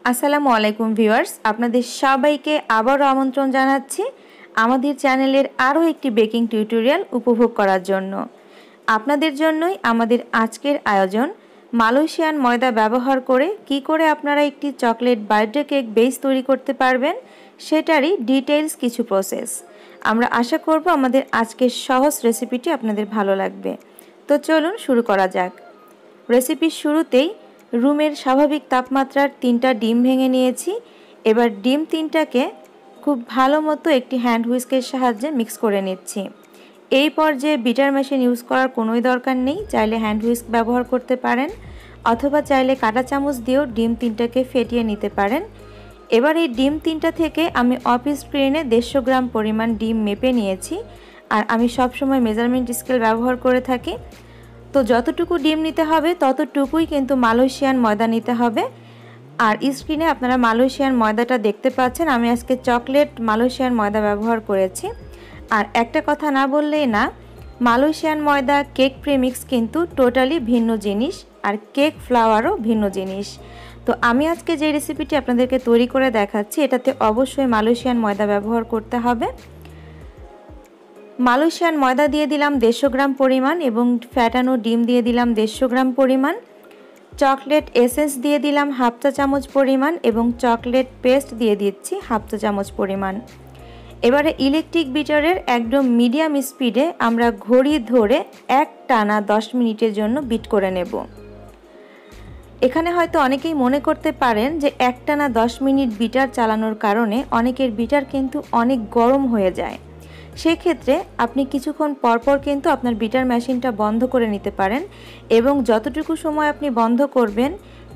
আসসালামু আলাইকুম ভিউয়ার্স, আপনাদের সবাইকে আবারও আমন্ত্রণ জানাচ্ছি আমাদের চ্যানেলের আরও একটি বেকিং টিউটোরিয়াল উপভোগ করার জন্য। আপনাদের জন্যই আমাদের আজকের আয়োজন। মালয়েশিয়ান ময়দা ব্যবহার করে কি করে আপনারা একটি চকলেট বার্থডে কেক বেস তৈরি করতে পারবেন সেটারই ডিটেইলস কিছু প্রসেস। আমরা আশা করব আমাদের আজকের সহজ রেসিপিটি আপনাদের ভালো লাগবে। তো চলুন শুরু করা যাক। রেসিপির শুরুতেই রুমের স্বাভাবিক তাপমাত্রার 3টা ডিম ভেঙে নিয়েছি। এবার ডিম 3টাকে খুব ভালো মতো একটি হ্যান্ড হুইস্কের সাহায্যে মিক্স করে নিচ্ছি। এই পর্যায়ে বিটার মেশিন ইউজ করার কোনোই দরকার নেই, চাইলে হ্যান্ড হুইস্ক ব্যবহার করতে পারেন অথবা চাইলে কাঁটা চামচ দিয়েও ডিম 3টাকে ফেটিয়ে নিতে পারেন। এবার এই ডিম 3টা থেকে আমি অফ স্ক্রিনে 150 গ্রাম পরিমাণ ডিম মেপে নিয়েছি, আর আমি সবসময় মেজারমেন্ট স্কেল ব্যবহার করে থাকি। তো যতটুকু ডিম নিতে হবে ততটুকুই কিন্তু মালয়েশিয়ান ময়দা নিতে হবে। আর স্ক্রিনে আপনারা মালয়েশিয়ান ময়দাটা দেখতে পাচ্ছেন, আমি আজকে চকলেট মালয়েশিয়ান ময়দা ব্যবহার করেছি। আর একটা কথা না বললেই না, মালয়েশিয়ান ময়দা কেক প্রিমিক্স কিন্তু টোটালি ভিন্ন জিনিস, আর কেক ফ্লাওয়ারও ভিন্ন জিনিস। তো আমি আজকে যে রেসিপিটি আপনাদেরকে তৈরি করে দেখাচ্ছি এটাতে অবশ্যই মালয়েশিয়ান ময়দা ব্যবহার করতে হবে। মালয়েশিয়ান ময়দা দিয়ে দিলাম 150 গ্রাম পরিমাণ এবং ফ্যাটানো ডিম দিয়ে দিলাম 150 গ্রাম পরিমাণ। চকলেট এসেন্স দিয়ে দিলাম হাফ চা চামচ পরিমাণ এবং চকলেট পেস্ট দিয়ে দিচ্ছি হাফ চা চামচ পরিমাণ। এবারে ইলেকট্রিক বিটারের একদম মিডিয়াম স্পিডে আমরা ঘড়ি ধরে একটানা 10 মিনিটের জন্য বিট করে নেব। এখানে হয়তো অনেকেই মনে করতে পারেন যে একটানা 10 মিনিট বিটার চালানোর কারণে অনেকের বিটার কিন্তু অনেক গরম হয়ে যায়। সেক্ষেত্রে আপনি কিছুক্ষণ পরপর কিন্তু আপনার বিটার মেশিনটা বন্ধ করে নিতে পারেন এবং যতটুকু সময় আপনি বন্ধ করবেন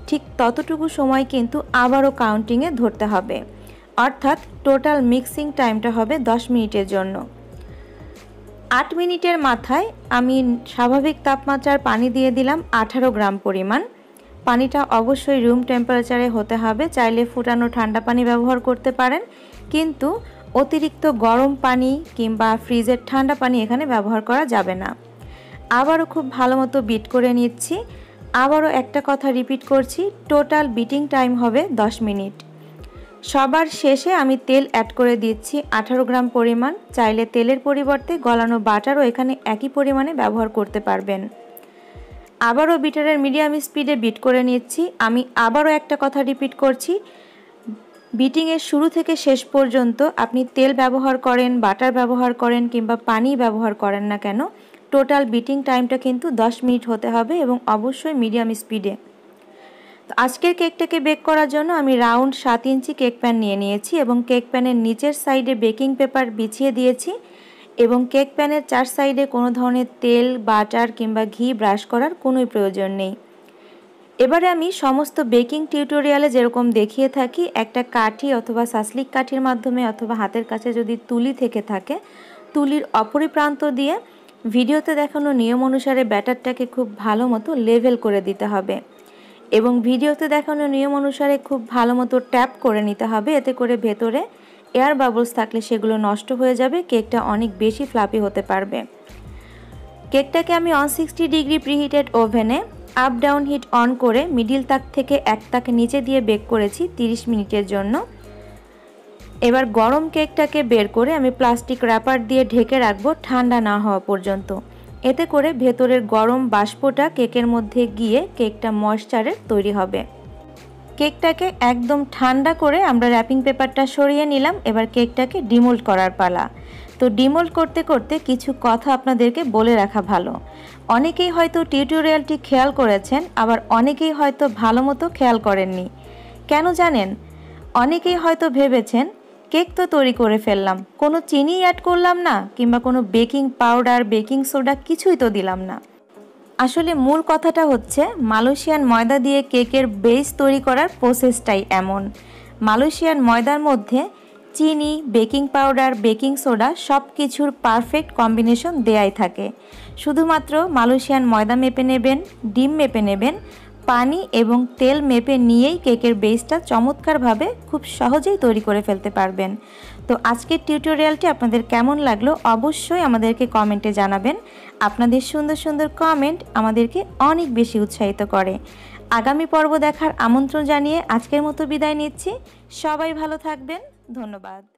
ঠিক ততটুকু সময় কিন্তু আবারও কাউন্টিংয়ে ধরতে হবে, অর্থাৎ টোটাল মিক্সিং টাইমটা হবে 10 মিনিটের জন্য। 8 মিনিটের মাথায় আমি স্বাভাবিক তাপমাত্রার পানি দিয়ে দিলাম 18 গ্রাম পরিমাণ। পানিটা অবশ্যই রুম টেম্পারেচারে হতে হবে, চাইলে ফুটানো ঠান্ডা পানি ব্যবহার করতে পারেন, কিন্তু অতিরিক্ত গরম পানি কিংবা ফ্রিজের ঠান্ডা পানি এখানে ব্যবহার করা যাবে না। আবারও খুব ভালো মতো বিট করে নিচ্ছি। আবারও একটা কথা রিপিট করছি, টোটাল বিটিং টাইম হবে 10 মিনিট। সবার শেষে আমি তেল অ্যাড করে দিচ্ছি 18 গ্রাম পরিমাণ। চাইলে তেলের পরিবর্তে গলানো বাটারও এখানে একই পরিমাণে ব্যবহার করতে পারবেন। আবারও বিটারের মিডিয়াম স্পিডে বিট করে নিচ্ছি। আমি আবারও একটা কথা রিপিট করছি, বিটিংয়ের শুরু থেকে শেষ পর্যন্ত আপনি তেল ব্যবহার করেন, বাটার ব্যবহার করেন কিংবা পানি ব্যবহার করেন না কেন, টোটাল বিটিং টাইমটা কিন্তু 10 মিনিট হতে হবে এবং অবশ্যই মিডিয়াম স্পিডে। তো আজকের কেকটাকে বেক করার জন্য আমি রাউন্ড 7 ইঞ্চি কেক প্যান নিয়ে নিয়েছি এবং কেক প্যানের নিচের সাইডে বেকিং পেপার বিছিয়ে দিয়েছি এবং কেক প্যানের 4 সাইডে কোনো ধরনের তেল, বাটার কিংবা ঘি ব্রাশ করার কোনোই প্রয়োজন নেই। এবারে আমি সমস্ত বেকিং টিউটোরিয়ালে যেরকম দেখিয়ে থাকি, একটা কাঠি অথবা সাসলিক কাঠির মাধ্যমে অথবা হাতের কাছে যদি তুলি থেকে থাকে, তুলির অপরি প্রান্ত দিয়ে ভিডিওতে দেখানো নিয়ম অনুসারে ব্যাটারটাকে খুব ভালো মতো লেভেল করে দিতে হবে এবং ভিডিওতে দেখানো নিয়ম অনুসারে খুব ভালো মতো ট্যাপ করে নিতে হবে। এতে করে ভেতরে এয়ার বাবলস থাকলে সেগুলো নষ্ট হয়ে যাবে, কেকটা অনেক বেশি ফ্লাপি হতে পারবে। কেকটাকে আমি 160 ডিগ্রি প্রিহিটেড ওভেনে আপ ডাউন হিট অন করে মিডিল তাক থেকে এক তাক নিচে দিয়ে বেক করেছি 30 মিনিটের জন্য। এবার গরম কেকটাকে বের করে আমি প্লাস্টিক র্যাপার দিয়ে ঢেকে রাখবো ঠান্ডা না হওয়া পর্যন্ত। এতে করে ভেতরের গরম বাষ্পটা কেকের মধ্যে গিয়ে কেকটা ময়েশ্চারের তৈরি হবে। কেকটাকে একদম ঠান্ডা করে আমরা র্যাপিং পেপারটা সরিয়ে নিলাম। এবার কেকটাকে ডিমোল্ড করার পালা। তো ডিমোল্ড করতে করতে কিছু কথা আপনাদেরকে বলে রাখা ভালো। অনেকেই হয়তো টিউটোরিয়ালটি খেয়াল করেছেন, আবার অনেকেই হয়তো ভালো মতো খেয়াল করেননি। কেন জানেন? অনেকেই হয়তো ভেবেছেন কেক তো তৈরি করে ফেললাম, কোনো চিনি অ্যাড করলাম না কিংবা কোনো বেকিং পাউডার, বেকিং সোডা কিছুই তো দিলাম না। আসলে মূল কথাটা হচ্ছে মালয়েশিয়ান ময়দা দিয়ে কেকের বেস তৈরি করার প্রসেসটাই এমন। মালয়েশিয়ান ময়দার মধ্যে চিনি, বেকিং পাউডার, বেকিং সোডা সব কিছুর পারফেক্ট কম্বিনেশন দেয়াই থাকে। শুধুমাত্র মালয়েশিয়ান ময়দা মেপে নেবেন, ডিম মেপে নেবেন, পানি এবং তেল মেপে নিয়েই কেকের বেসটা চমৎকারভাবে খুব সহজেই তৈরি করে ফেলতে পারবেন। তো আজকের টিউটোরিয়ালটি আপনাদের কেমন লাগলো অবশ্যই আমাদেরকে কমেন্টে জানাবেন। আপনাদের সুন্দর সুন্দর কমেন্ট আমাদেরকে অনেক বেশি উৎসাহিত করে। আগামী পর্ব দেখার আমন্ত্রণ জানিয়ে আজকের মতো বিদায় নিচ্ছি। সবাই ভালো থাকবেন। ধন্যবাদ।